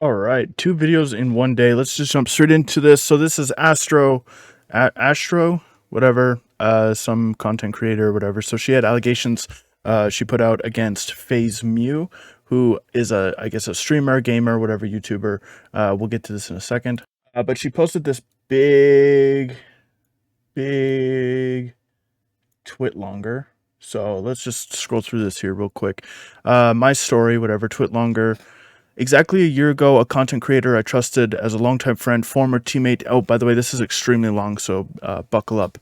All right, two videos in one day. Let's just jump straight into this. So this is Ashtro, whatever, some content creator or whatever. So she had allegations she put out against Faze Mew, who is I guess a streamer, gamer, whatever, YouTuber. We'll get to this in a second. But she posted this big twit longer. So let's just scroll through this here real quick. My story, whatever, twit longer. Exactly a year ago, a content creator I trusted as a longtime friend, former teammate. Oh, by the way, this is extremely long, so buckle up.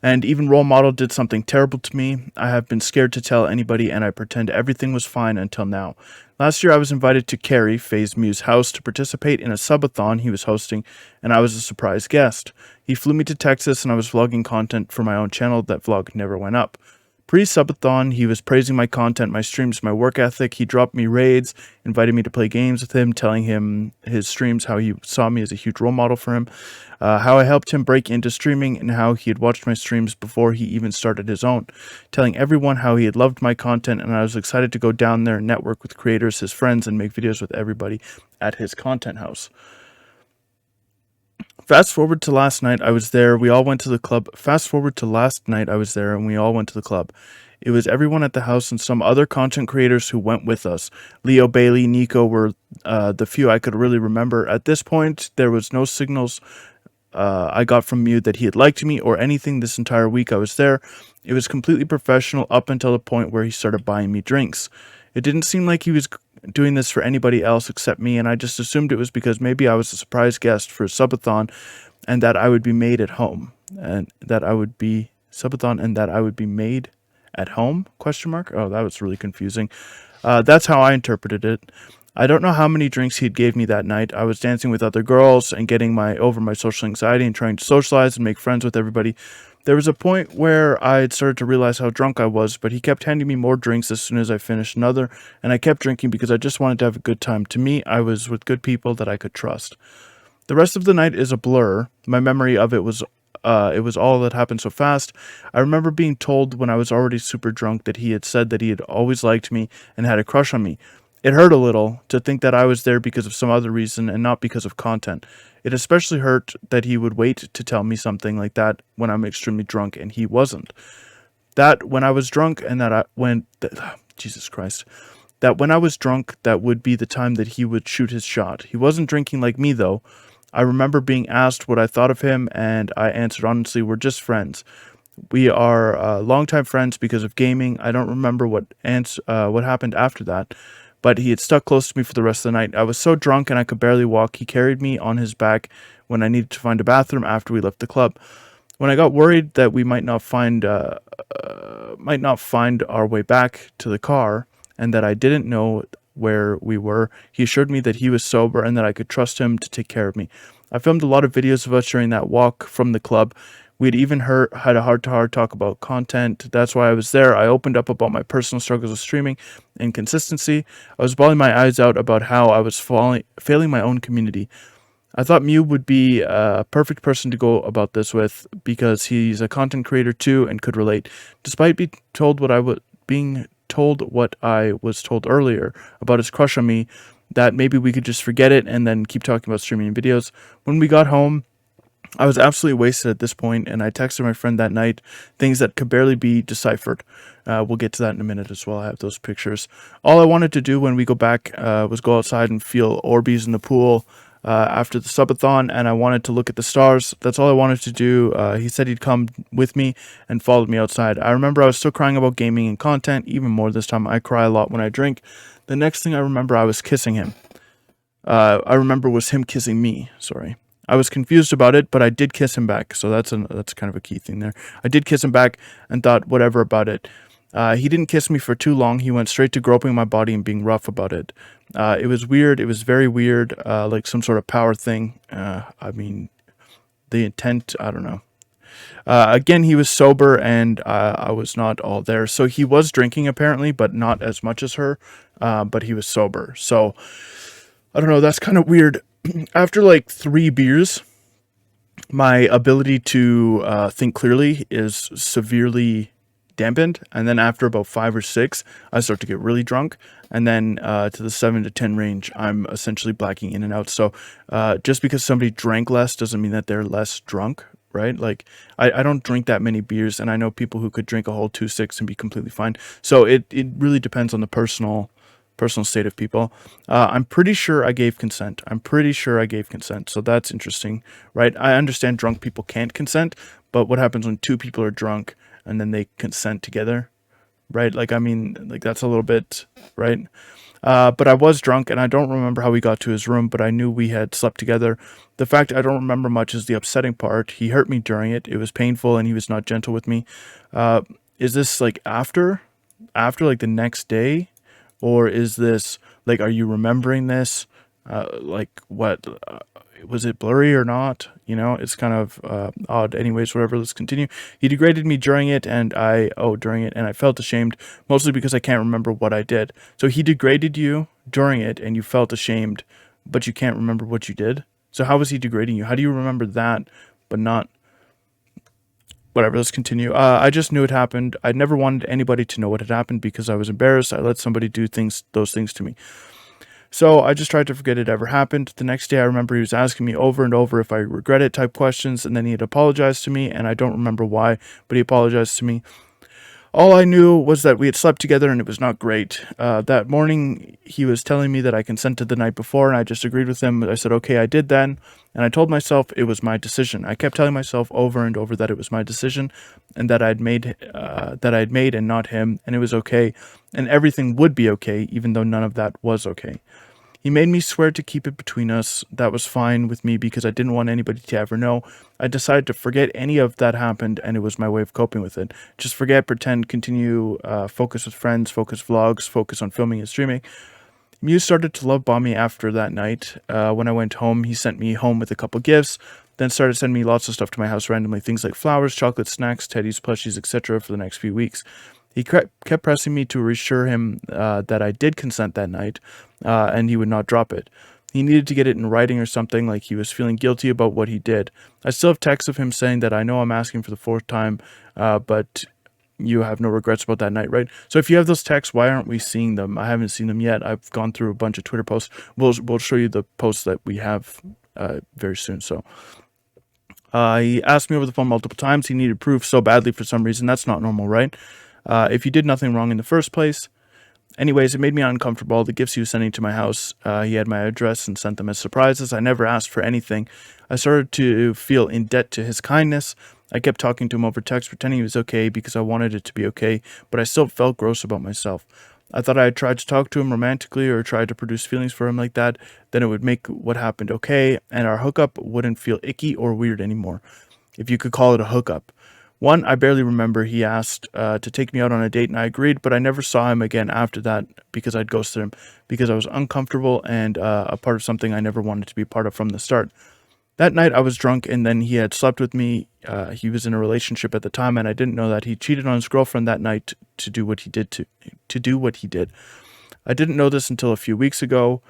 And even role model did something terrible to me. I have been scared to tell anybody, and I pretend everything was fine until now. Last year, I was invited to Kerry Faze Mew's house to participate in a subathon he was hosting, and I was a surprise guest. He flew me to Texas, and I was vlogging content for my own channel. That vlog never went up. Pre-subathon, he was praising my content, my streams, my work ethic. He dropped me raids, invited me to play games with him, telling him his streams, how he saw me as a huge role model for him, how I helped him break into streaming, and how he had watched my streams before he even started his own, telling everyone how he had loved my content, and I was excited to go down there and network with creators, his friends, and make videos with everybody at his content house. Fast forward to last night, I was there. We all went to the club. Fast forward to last night, I was there, and we all went to the club. It was everyone at the house and some other content creators who went with us. Leo, Bailey, Nico were the few I could really remember. At this point, there was no signals I got from Mew that he had liked me or anything this entire week I was there. It was completely professional up until the point where he started buying me drinks. It didn't seem like he was doing this for anybody else except me, and I just assumed it was because maybe I was a surprise guest for a subathon and that I would be made at home. And that I would be subathon and that I would be made at home? Question mark? Oh, that was really confusing. That's how I interpreted it. I don't know how many drinks he gave me that night. I was dancing with other girls and getting over my social anxiety and trying to socialize and make friends with everybody. There was a point where I had started to realize how drunk I was, but he kept handing me more drinks as soon as I finished another, and I kept drinking because I just wanted to have a good time. To me, I was with good people that I could trust. The rest of the night is a blur. My memory of it was all that happened so fast. I remember being told when I was already super drunk that he had said that he had always liked me and had a crush on me. It hurt a little to think that I was there because of some other reason and not because of content. It especially hurt that he would wait to tell me something like that when I'm extremely drunk and he wasn't. That when I was drunk and that Jesus Christ. That when I was drunk, that would be the time that he would shoot his shot. He wasn't drinking like me though. I remember being asked what I thought of him, and I answered honestly, we're just friends. We are longtime friends because of gaming. I don't remember what happened after that, but he had stuck close to me for the rest of the night. I was so drunk and I could barely walk. He carried me on his back when I needed to find a bathroom after we left the club. When I got worried that we might not find our way back to the car and that I didn't know where we were, he assured me that he was sober and that I could trust him to take care of me. I filmed a lot of videos of us during that walk from the club. We'd even had a heart-to-heart talk about content. That's why I was there. I opened up about my personal struggles with streaming and consistency. I was bawling my eyes out about how I was failing my own community. I thought Mew would be a perfect person to go about this with because he's a content creator too and could relate. Despite being told what I was told earlier about his crush on me, that maybe we could just forget it and then keep talking about streaming videos. When we got home, I was absolutely wasted at this point, and I texted my friend that night things that could barely be deciphered. We'll get to that in a minute as well. I have those pictures. All I wanted to do when we go back was go outside and feel Orbeez in the pool after the subathon, and I wanted to look at the stars. That's all I wanted to do. He said he'd come with me and followed me outside. I remember I was still crying about gaming and content, even more this time. I cry a lot when I drink. The next thing I remember, I was kissing him. I remember was him kissing me. Sorry. I was confused about it, but I did kiss him back. So that's kind of a key thing there. I did kiss him back and thought whatever about it. He didn't kiss me for too long. He went straight to groping my body and being rough about it. It was weird. It was very weird, like some sort of power thing. I mean, the intent, I don't know. Again, he was sober and I was not all there. So he was drinking apparently, but not as much as her. But he was sober. So I don't know. That's kind of weird. After like 3 beers, my ability to think clearly is severely dampened, and then after about 5 or 6, I start to get really drunk, and then to the 7 to 10 range, I'm essentially blacking in and out. So just because somebody drank less doesn't mean that they're less drunk, right? Like I don't drink that many beers, and I know people who could drink a whole 2-6 and be completely fine. So it really depends on the personal state of people. I'm pretty sure I gave consent. So that's interesting, right? I understand drunk people can't consent, but what happens when two people are drunk and then they consent together, right? Like, I mean, like that's a little bit, right? But I was drunk and I don't remember how we got to his room, but I knew we had slept together. The fact I don't remember much is the upsetting part. He hurt me during it. It was painful and he was not gentle with me. Is this like after like the next day? Or is this like, are you remembering this? Like what, was it blurry or not? You know, it's kind of odd. Anyways, whatever, let's continue. He degraded me during it and I felt ashamed, mostly because I can't remember what I did. So he degraded you during it and you felt ashamed, but you can't remember what you did. So how was he degrading you? How do you remember that, but not... Whatever, let's continue. I just knew it happened. I never wanted anybody to know what had happened because I was embarrassed. I let somebody do those things to me. So I just tried to forget it ever happened. The next day I remember he was asking me over and over if I regret it type questions, and then he had apologized to me, and I don't remember why, but he apologized to me. All I knew was that we had slept together and it was not great. That morning, he was telling me that I consented the night before, and I just agreed with him. I said, okay, I did then. And I told myself it was my decision. I kept telling myself over and over that it was my decision and that I'd made and not him, and it was okay. And everything would be okay, even though none of that was okay. He made me swear to keep it between us. That was fine with me because I didn't want anybody to ever know. I decided to forget any of that happened, and it was my way of coping with it. Just forget, pretend, continue, focus with friends, focus vlogs, focus on filming and streaming. Mew started to love bomb me after that night. When I went home, he sent me home with a couple gifts, then started sending me lots of stuff to my house randomly, things like flowers, chocolate, snacks, teddies, plushies, etc. for the next few weeks. He kept pressing me to reassure him that I did consent that night, and he would not drop it. He needed to get it in writing or something, like he was feeling guilty about what he did. I still have texts of him saying that I know I'm asking for the 4th time, but you have no regrets about that night, right? So if you have those texts, why aren't we seeing them? I haven't seen them yet. I've gone through a bunch of Twitter posts. We'll show you the posts that we have very soon. So he asked me over the phone multiple times. He needed proof so badly for some reason. That's not normal, right? If you did nothing wrong in the first place. Anyways, it made me uncomfortable. The gifts he was sending to my house, he had my address and sent them as surprises. I never asked for anything. I started to feel in debt to his kindness. I kept talking to him over text, pretending he was okay because I wanted it to be okay, but I still felt gross about myself. I thought I had tried to talk to him romantically or tried to produce feelings for him like that, then it would make what happened okay, and our hookup wouldn't feel icky or weird anymore, if you could call it a hookup. One, I barely remember. He asked to take me out on a date and I agreed, but I never saw him again after that because I'd ghosted him because I was uncomfortable and a part of something I never wanted to be part of from the start. That night I was drunk and then he had slept with me. He was in a relationship at the time and I didn't know that. He cheated on his girlfriend that night to do what he did to do what he did. I didn't know this until a few weeks ago.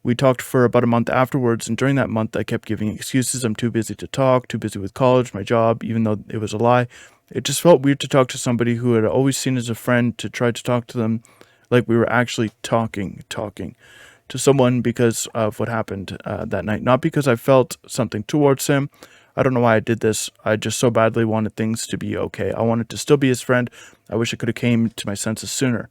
We talked for about a month afterwards, and during that month I kept giving excuses. I'm too busy to talk, too busy with college, my job, even though it was a lie. It just felt weird to talk to somebody who had always seen as a friend, to try to talk to them like we were actually talking to someone because of what happened that night. Not because I felt something towards him. I don't know why I did this. I just so badly wanted things to be okay. I wanted to still be his friend. I wish I could have came to my senses sooner.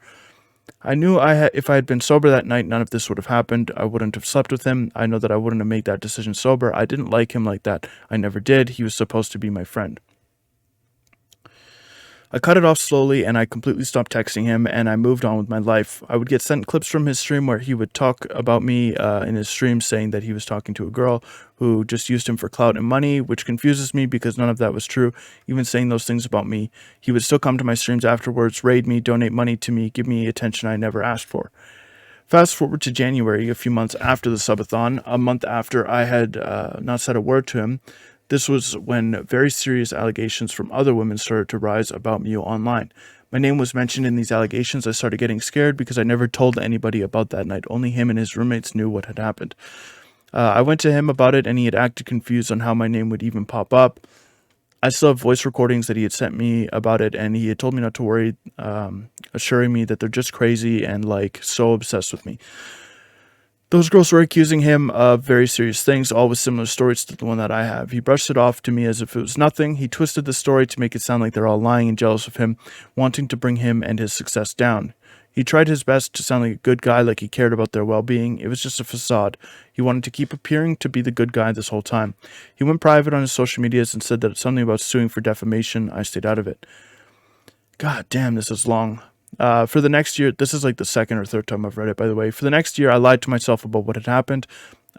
I knew if I had been sober that night, none of this would have happened. I wouldn't have slept with him. I know that I wouldn't have made that decision sober. I didn't like him like that. I never did. He was supposed to be my friend. I cut it off slowly and I completely stopped texting him and I moved on with my life. I would get sent clips from his stream where he would talk about me in his stream, saying that he was talking to a girl who just used him for clout and money, which confuses me because none of that was true. Even saying those things about me, he would still come to my streams afterwards, raid me, donate money to me, give me attention I never asked for. Fast forward to January, a few months after the subathon, a month after I had not said a word to him. This was when very serious allegations from other women started to rise about Mew online. My name was mentioned in these allegations. I started getting scared because I never told anybody about that night. Only him and his roommates knew what had happened. I went to him about it and he had acted confused on how my name would even pop up. I still have voice recordings that he had sent me about it, and he had told me not to worry, assuring me that they're just crazy and like so obsessed with me. Those girls were accusing him of very serious things, all with similar stories to the one that I have. He brushed it off to me as if it was nothing. He twisted the story to make it sound like they're all lying and jealous of him, wanting to bring him and his success down. He tried his best to sound like a good guy, like he cared about their well-being. It was just a facade. He wanted to keep appearing to be the good guy this whole time. He went private on his social medias and said that it's something about suing for defamation. I stayed out of it. God damn, this is long. For the next year, this is like the second or third time I've read it, by the way. For the next year, I lied to myself about what had happened.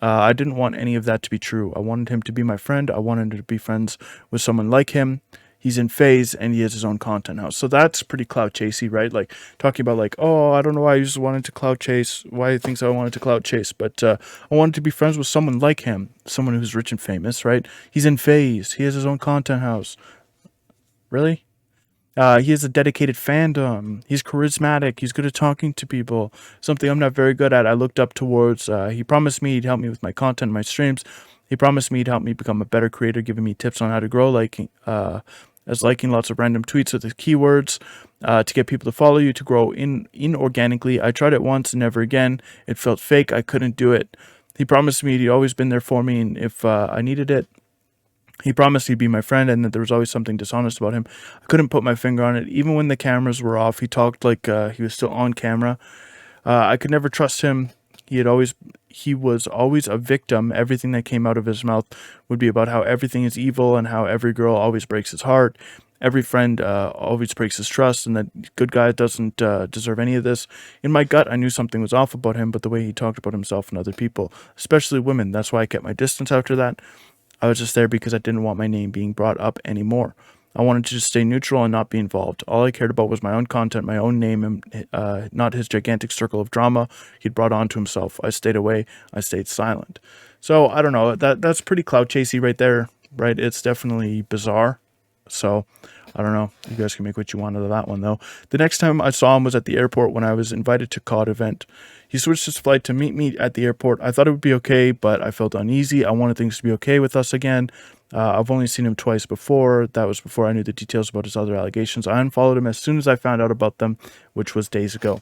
I didn't want any of that to be true. I wanted him to be my friend. I wanted to be friends with someone like him. He's in Phase and he has his own content house. So that's pretty clout chasey, right? Like talking about like, oh, I don't know why I just wanted to clout chase, why he thinks I wanted to clout chase, but I wanted to be friends with someone like him, someone who's rich and famous, right? He's in Phase. He has his own content house. Really? He has a dedicated fandom. He's charismatic. He's good at talking to people. Something I'm not very good at. I looked up towards. He promised me he'd help me with my content, my streams. He promised me he'd help me become a better creator, giving me tips on how to grow, liking lots of random tweets with the keywords to get people to follow you, to grow inorganically. I tried it once and never again. It felt fake. I couldn't do it. He promised me he'd always been there for me, and if I needed it, he promised he'd be my friend and that there was always something dishonest about him. I couldn't put my finger on it. Even when the cameras were off, he talked like he was still on camera. I could never trust him. He was always a victim. Everything that came out of his mouth would be about how everything is evil and how every girl always breaks his heart. Every friend always breaks his trust, and that good guy doesn't deserve any of this. In my gut, I knew something was off about him, but the way he talked about himself and other people, especially women, that's why I kept my distance after that. I was just there because I didn't want my name being brought up anymore. I wanted to just stay neutral and not be involved. All I cared about was my own content, my own name, and not his gigantic circle of drama he'd brought onto himself. I stayed away. I stayed silent. So I don't know. That's pretty clout chasey right there, right? It's definitely bizarre. So I don't know. You guys can make what you want of that one, though. The next time I saw him was at the airport when I was invited to COD event. He switched his flight to meet me at the airport. I thought it would be okay, but I felt uneasy. I wanted things to be okay with us again. I've only seen him twice before. That was before I knew the details about his other allegations. I unfollowed him as soon as I found out about them, which was days ago.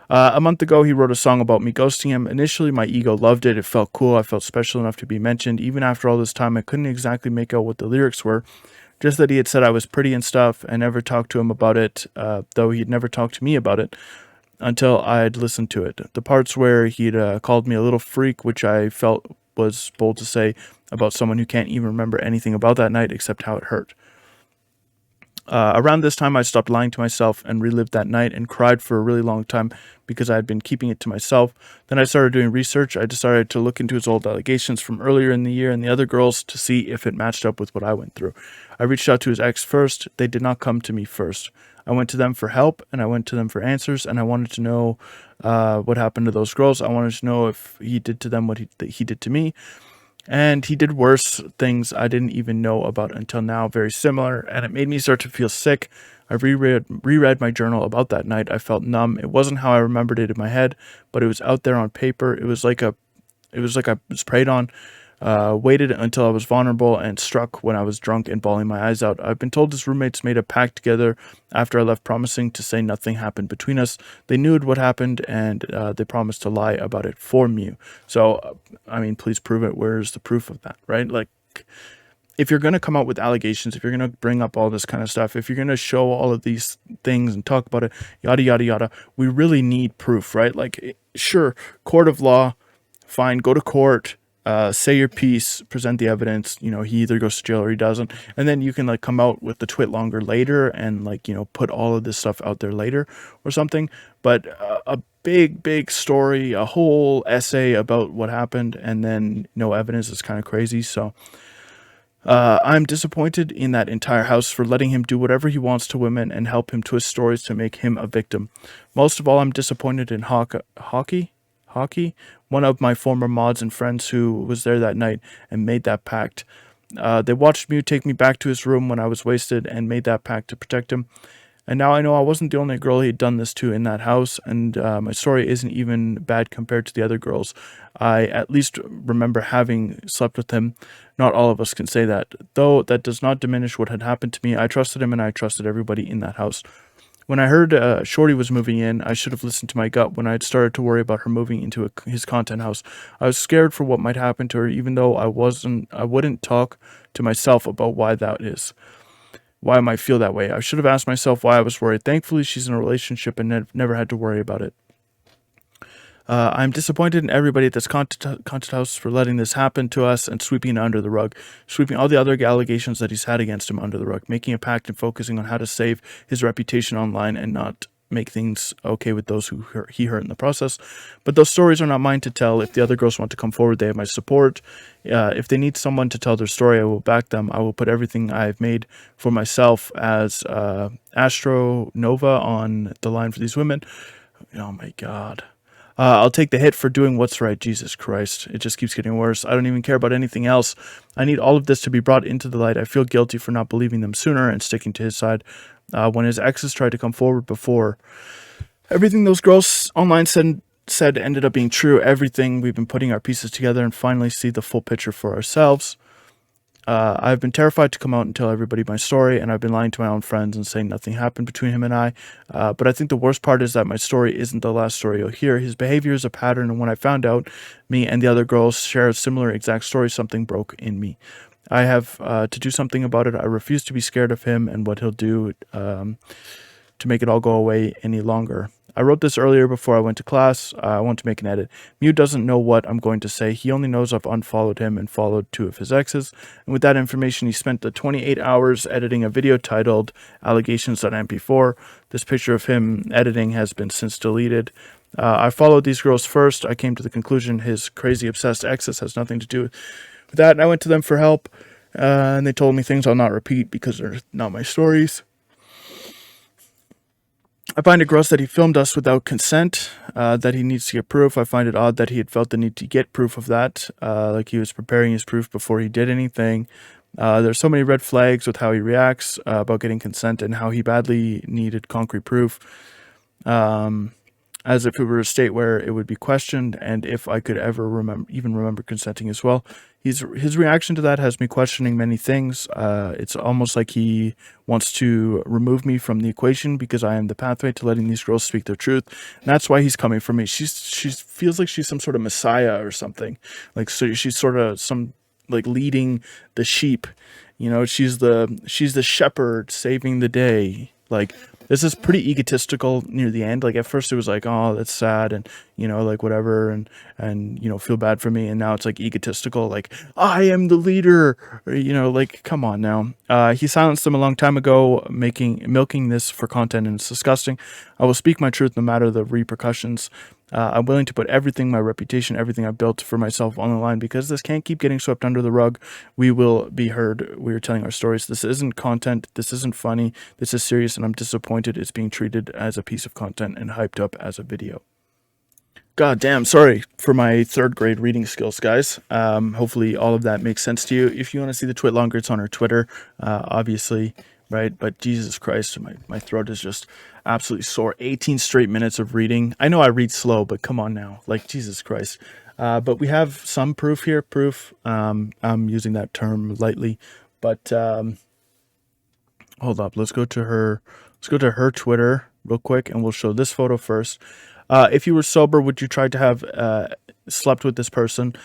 A month ago, he wrote a song about me ghosting him. Initially, my ego loved it. It felt cool. I felt special enough to be mentioned. Even after all this time, I couldn't exactly make out what the lyrics were. Just that he had said I was pretty and stuff, and never talked to him about it, though he'd never talked to me about it until I'd listened to it. The parts where he'd called me a little freak, which I felt was bold to say about someone who can't even remember anything about that night except how it hurt. Around this time, I stopped lying to myself and relived that night and cried for a really long time because I had been keeping it to myself. Then I started doing research. I decided to look into his old allegations from earlier in the year and the other girls to see if it matched up with what I went through. I reached out to his ex first. They did not come to me first. I went to them for help and I went to them for answers, and I wanted to know what happened to those girls. I wanted to know if he did to them what he did to me. And he did worse things I didn't even know about until now, very similar, and it made me start to feel sick. I reread my journal about that night. I felt numb. It wasn't how I remembered it in my head, but it was out there on paper. It was like I was preyed on. Waited until I was vulnerable and struck when I was drunk and bawling my eyes out. I've been told his roommates made a pact together after I left, promising to say nothing happened between us. They knew what happened, and they promised to lie about it for Mew. So, I mean, please prove it. Where's the proof of that, right? Like, if you're going to come out with allegations, if you're going to bring up all this kind of stuff, if you're going to show all of these things and talk about it, yada, yada, yada, we really need proof, right? Like, sure, court of law, fine, go to court, say your piece, present the evidence, he either goes to jail or he doesn't. And then you can like come out with the twit longer later and like, put all of this stuff out there later or something. But a big story, a whole essay about what happened and then no evidence is kind of crazy. So I'm disappointed in that entire house for letting him do whatever he wants to women and help him twist stories to make him a victim. Most of all, I'm disappointed in Hockey, one of my former mods and friends who was there that night and made that pact. They watched Mew take me back to his room when I was wasted and made that pact to protect him. And now I know I wasn't the only girl he'd done this to in that house, and my story isn't even bad compared to the other girls. I at least remember having slept with him. Not all of us can say that. Though that does not diminish what had happened to me. I trusted him and I trusted everybody in that house. When I heard Shorty was moving in, I should have listened to my gut when I had started to worry about her moving into his content house. I was scared for what might happen to her, even though I wouldn't talk to myself about why that is. Why I might feel that way. I should have asked myself why I was worried. Thankfully, she's in a relationship and never had to worry about it. I'm disappointed in everybody at this content house for letting this happen to us and sweeping it under the rug, sweeping all the other allegations that he's had against him under the rug, making a pact and focusing on how to save his reputation online and not make things okay with those he hurt in the process. But those stories are not mine to tell. If the other girls want to come forward, they have my support. If they need someone to tell their story, I will back them. I will put everything I've made for myself as Ashtro Nova on the line for these women. Oh my God. I'll take the hit for doing what's right. Jesus Christ. It just keeps getting worse. I don't even care about anything else. I need all of this to be brought into the light. I feel guilty for not believing them sooner and sticking to his side. When his exes tried to come forward before, everything those girls online said ended up being true. Everything. We've been putting our pieces together and finally see the full picture for ourselves. I've been terrified to come out and tell everybody my story, and I've been lying to my own friends and saying nothing happened between him and I. But I think the worst part is that my story isn't the last story you'll hear. His behavior is a pattern, and when I found out me and the other girls share a similar exact story, something broke in me. I have to do something about it. I refuse to be scared of him and what he'll do to make it all go away any longer. I wrote this earlier before I went to class. I want to make an edit. Mew doesn't know what I'm going to say. He only knows I've unfollowed him and followed 2 of his exes. And with that information, he spent the 28 hours editing a video titled Allegations.mp4. This picture of him editing has been since deleted. I followed these girls first. I came to the conclusion his crazy obsessed exes has nothing to do with that. And I went to them for help. And they told me things I'll not repeat because they're not my stories. I find it gross that he filmed us without consent, that he needs to get proof. I find it odd that he had felt the need to get proof of that, like he was preparing his proof before he did anything. There's so many red flags with how he reacts about getting consent and how he badly needed concrete proof, as if it were a state where it would be questioned and if I could ever remember consenting as well. His reaction to that has me questioning many things. It's almost like he wants to remove me from the equation because I am the pathway to letting these girls speak their truth. And that's why he's coming for me. She feels like she's some sort of messiah or something. Like, so she's sort of some, like, leading the sheep. You know, she's the shepherd saving the day. Like, this is pretty egotistical near the end. Like, at first it was like, oh, that's sad, and, you know, like, whatever, and you know, feel bad for me. And now it's like egotistical, like, I am the leader, or, you know, like, come on now. He silenced them a long time ago, milking this for content, and it's disgusting. I will speak my truth no matter the repercussions. I'm willing to put everything, my reputation, everything I've built for myself on the line because this can't keep getting swept under the rug. We will be heard. We are telling our stories. This isn't content. This isn't funny. This is serious, and I'm disappointed it's being treated as a piece of content and hyped up as a video. God damn, sorry for my 3rd grade reading skills, guys. Hopefully all of that makes sense to you. If you want to see the twit longer, it's on our Twitter, obviously, right? But Jesus Christ, my throat is just absolutely sore. 18 straight minutes of reading. I know I read slow, but come on now. Like, Jesus Christ. But we have some proof here. Proof. I'm using that term lightly. But hold up. Let's go to her Twitter real quick, and we'll show this photo first. If you were sober, would you try to have slept with this person?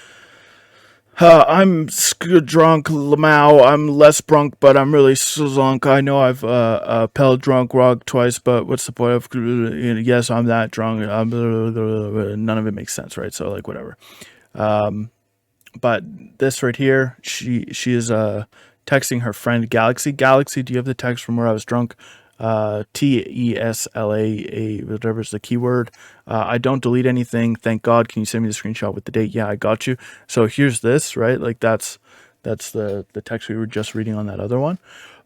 I'm drunk, Lamau. I'm less drunk, but I'm really slunk. I know I've pelled drunk rog twice, but what's the point of? Yes, I'm that drunk. None of it makes sense, right? So, like, whatever. But this right here, she is texting her friend Galaxy. Galaxy, do you have the text from where I was drunk? TESLA, whatever is the keyword. I don't delete anything. Thank God. Can you send me the screenshot with the date? Yeah, I got you. So here's this, right? Like, that's the text we were just reading on that other one.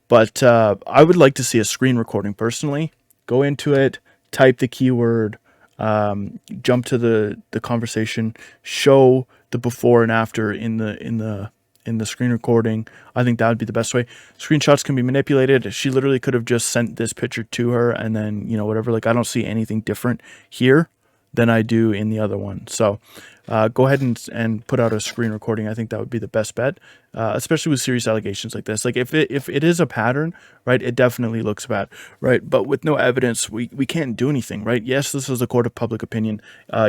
But I would like to see a screen recording personally. Go into it, type the keyword, jump to the conversation, show the before and after in the in the screen recording. I think that would be the best way. Screenshots can be manipulated. She literally could have just sent this picture to her and then, you know, whatever. Like, I don't see anything different here than I do in the other one. So go ahead and put out a screen recording. I think that would be the best bet, especially with serious allegations like this. Like, if it is a pattern, right, it definitely looks bad, right? But with no evidence, we can't do anything, right? Yes, this is a court of public opinion.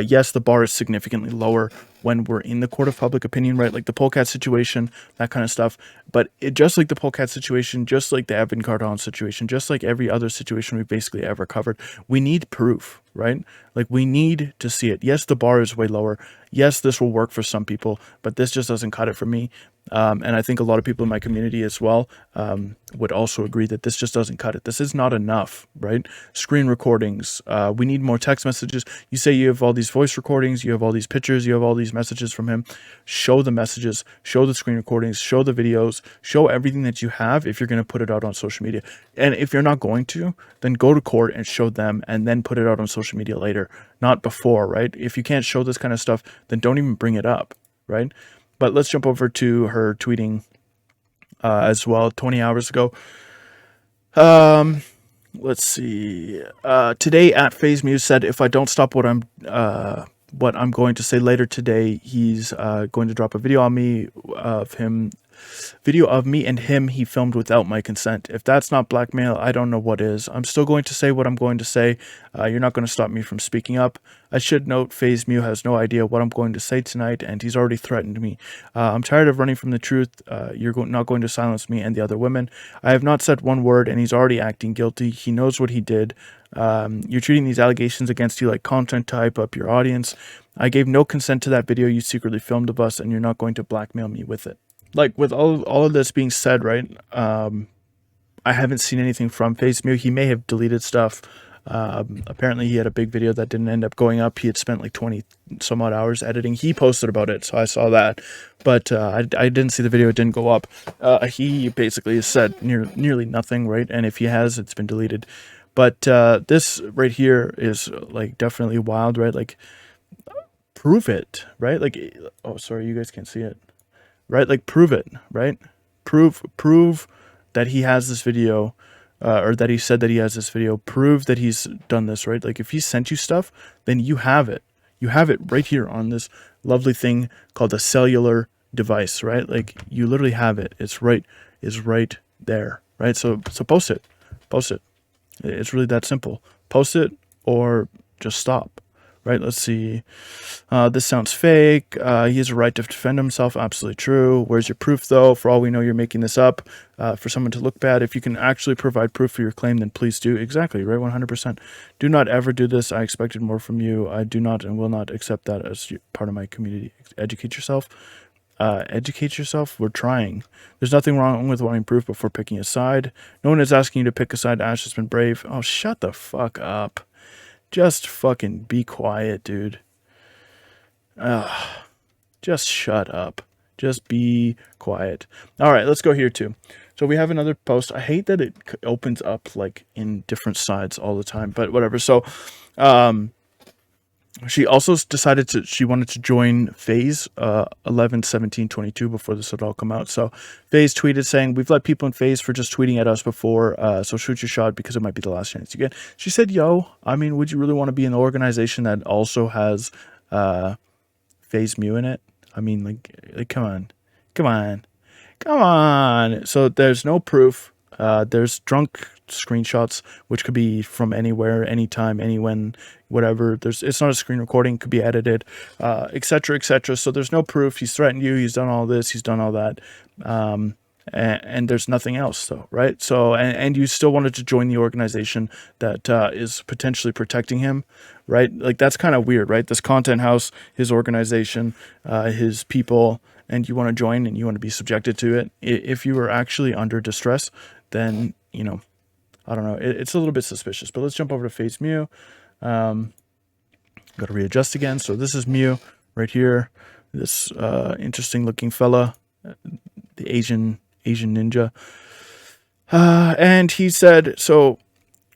Yes, the bar is significantly lower when we're in the court of public opinion, right? Like the polecat situation, that kind of stuff. But just like the polecat situation, just like the Evan Cardone situation, just like every other situation we've basically ever covered, we need proof, right? Like, we need to see it. Yes, the bar is way lower. Yes, this will work for some people, but this just doesn't cut it for me. And I think a lot of people in my community as well would also agree that this just doesn't cut it. This is not enough, right? Screen recordings. We need more text messages. You say you have all these voice recordings, you have all these pictures, you have all these messages from him. Show the messages, show the screen recordings, show the videos, show everything that you have if you're going to put it out on social media. And if you're not going to, then go to court and show them and then put it out on social media later, not before, right? If you can't show this kind of stuff, then don't even bring it up, right? But let's jump over to her tweeting as well 20 hours ago. Let's see. Today at Faze Mew said, if I don't stop what I'm going to say later today, he's going to drop a video on me video of me and him he filmed without my consent. If that's not blackmail, I don't know what is. I'm still going to say what I'm going to say. You're not going to stop me from speaking up. I should note Faze Mew has no idea what I'm going to say tonight, and he's already threatened me. I'm tired of running from the truth. You're not going to silence me and the other women. I have not said one word, and he's already acting guilty. He knows what he did. You're treating these allegations against you like content to hype up your audience. I gave no consent to that video you secretly filmed of us, and you're not going to blackmail me with it. Like, with all of this being said, right, I haven't seen anything from Faze Mew. He may have deleted stuff. Apparently he had a big video that didn't end up going up. He had spent like 20 some odd hours editing. He posted about it, so I saw that. But I didn't see the video. It didn't go up. He basically said nearly nothing, right? And if he has, it's been deleted. But this right here is like definitely wild, right? Like, prove it, right? Like, oh, sorry, you guys can't see it. Right? Like, prove it, right? Prove that he has this video, or that he said that he has this video. Prove that he's done this, right? Like, if he sent you stuff, then you have it. You have it right here on this lovely thing called a cellular device, right? Like, you literally have it. It's right there, right? So post it. Post it. It's really that simple. Post it or just stop. Right, let's see. This sounds fake. He has a right to defend himself. Absolutely true. Where's your proof, though? For all we know, you're making this up for someone to look bad. If you can actually provide proof for your claim, then please do. Exactly, right? 100%. Do not ever do this. I expected more from you. I do not and will not accept that as part of my community. Educate yourself. Educate yourself. We're trying. There's nothing wrong with wanting proof before picking a side. No one is asking you to pick a side. Ash has been brave. Oh, shut the fuck up. Just fucking be quiet, dude. Just shut up. Just be quiet. All right, let's go here too. So we have another post. I hate that it opens up like in different sides all the time, but whatever. So she also decided she wanted to join Faze 11/17/22 before this had all come out. So Faze tweeted saying, we've let people in Faze for just tweeting at us before, so shoot your shot because it might be the last chance you get. She said, yo, I mean, would you really want to be in an organization that also has Faze Mew in it? I mean, like come on. So there's no proof. There's drunk screenshots, which could be from anywhere, anytime, anyone, whatever. It's not a screen recording, could be edited, etc., etc. So there's no proof. He's threatened you. He's done all this. He's done all that. And there's nothing else, though, right? So, and you still wanted to join the organization that is potentially protecting him, right? Like, that's kind of weird, right? This content house, his organization, his people, and you want to join and you want to be subjected to it. If you were actually under distress, then, you know, I don't know. It's a little bit suspicious, but let's jump over to Faze Mew. Got to readjust again. So this is Mew right here. This interesting looking fella, the Asian ninja. And he said, so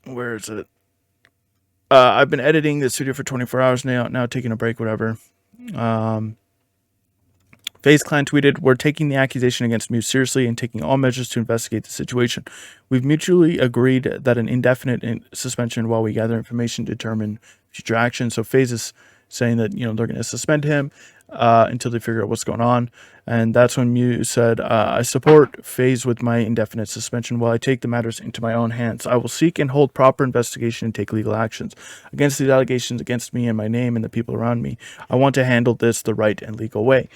where is it? I've been editing this video for 24 hours now taking a break, whatever. FaZe Clan tweeted, "We're taking the accusation against Mew seriously and taking all measures to investigate the situation. We've mutually agreed that an indefinite suspension while we gather information to determine future action." So FaZe is saying that, they're going to suspend him until they figure out what's going on. And that's when Mew said, "I support FaZe with my indefinite suspension while I take the matters into my own hands. I will seek and hold proper investigation and take legal actions against these allegations against me and my name and the people around me. I want to handle this the right and legal way."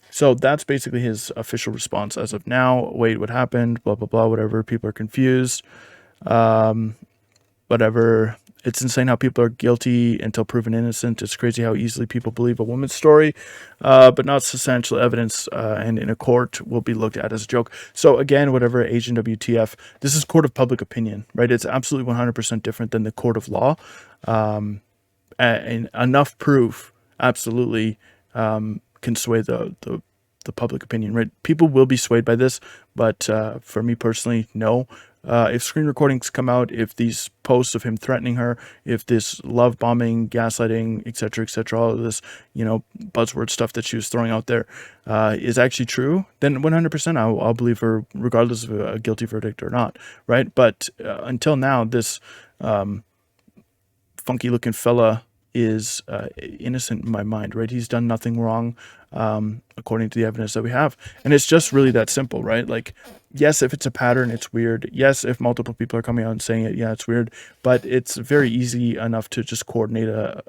So that's basically his official response as of now. Wait, what happened? Blah, blah, blah, whatever. People are confused. Whatever. It's insane how people are guilty until proven innocent. It's crazy how easily people believe a woman's story, but not substantial evidence, and in a court will be looked at as a joke. So again, whatever, Asian WTF, this is court of public opinion, right? It's absolutely 100% different than the court of law. And enough proof absolutely can sway the public opinion, right? People will be swayed by this, but for me personally, no. If screen recordings come out, if these posts of him threatening her, if this love bombing, gaslighting, etc., all of this, buzzword stuff that she was throwing out there is actually true, then 100% I'll believe her, regardless of a guilty verdict or not, right? But until now, this funky looking fella is innocent in my mind, right? He's done nothing wrong, according to the evidence that we have. And it's just really that simple, right? Like, yes, if it's a pattern, it's weird. Yes, if multiple people are coming out and saying it, yeah, it's weird. But it's very easy enough to just coordinate a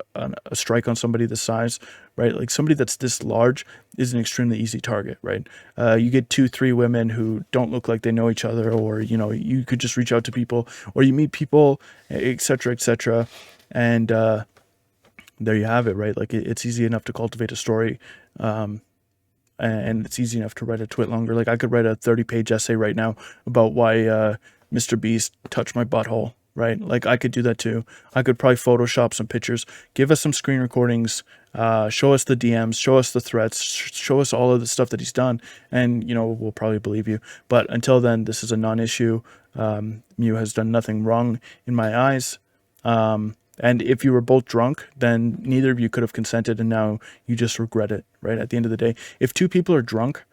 strike on somebody this size, right? Like, somebody that's this large is an extremely easy target, right? You get 2-3 women who don't look like they know each other, or, you could just reach out to people, or you meet people, etc., and there you have it, right? Like, it's easy enough to cultivate a story, and it's easy enough to write a twit longer. Like, I could write a 30-page essay right now about why Mr. Beast touched my butthole, right? Like, I could do that too. I could probably Photoshop some pictures, give us some screen recordings, show us the DMs, show us the threats, show us all of the stuff that he's done, and, we'll probably believe you. But until then, this is a non-issue. Mew has done nothing wrong in my eyes. And if you were both drunk, then neither of you could have consented, and now you just regret it, right? At the end of the day, if two people are drunk,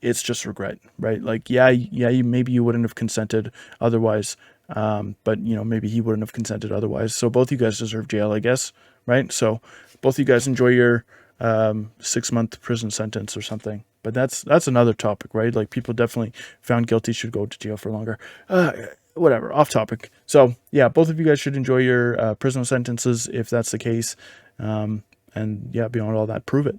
it's just regret, right? Like, maybe you wouldn't have consented otherwise, but maybe he wouldn't have consented otherwise. So both you guys deserve jail, I guess, right? So both you guys enjoy your 6-month prison sentence or something. But that's another topic, right? Like, people definitely found guilty should go to jail for longer. Whatever, off topic. So yeah, both of you guys should enjoy your prison sentences if that's the case. And yeah, beyond all that, prove it.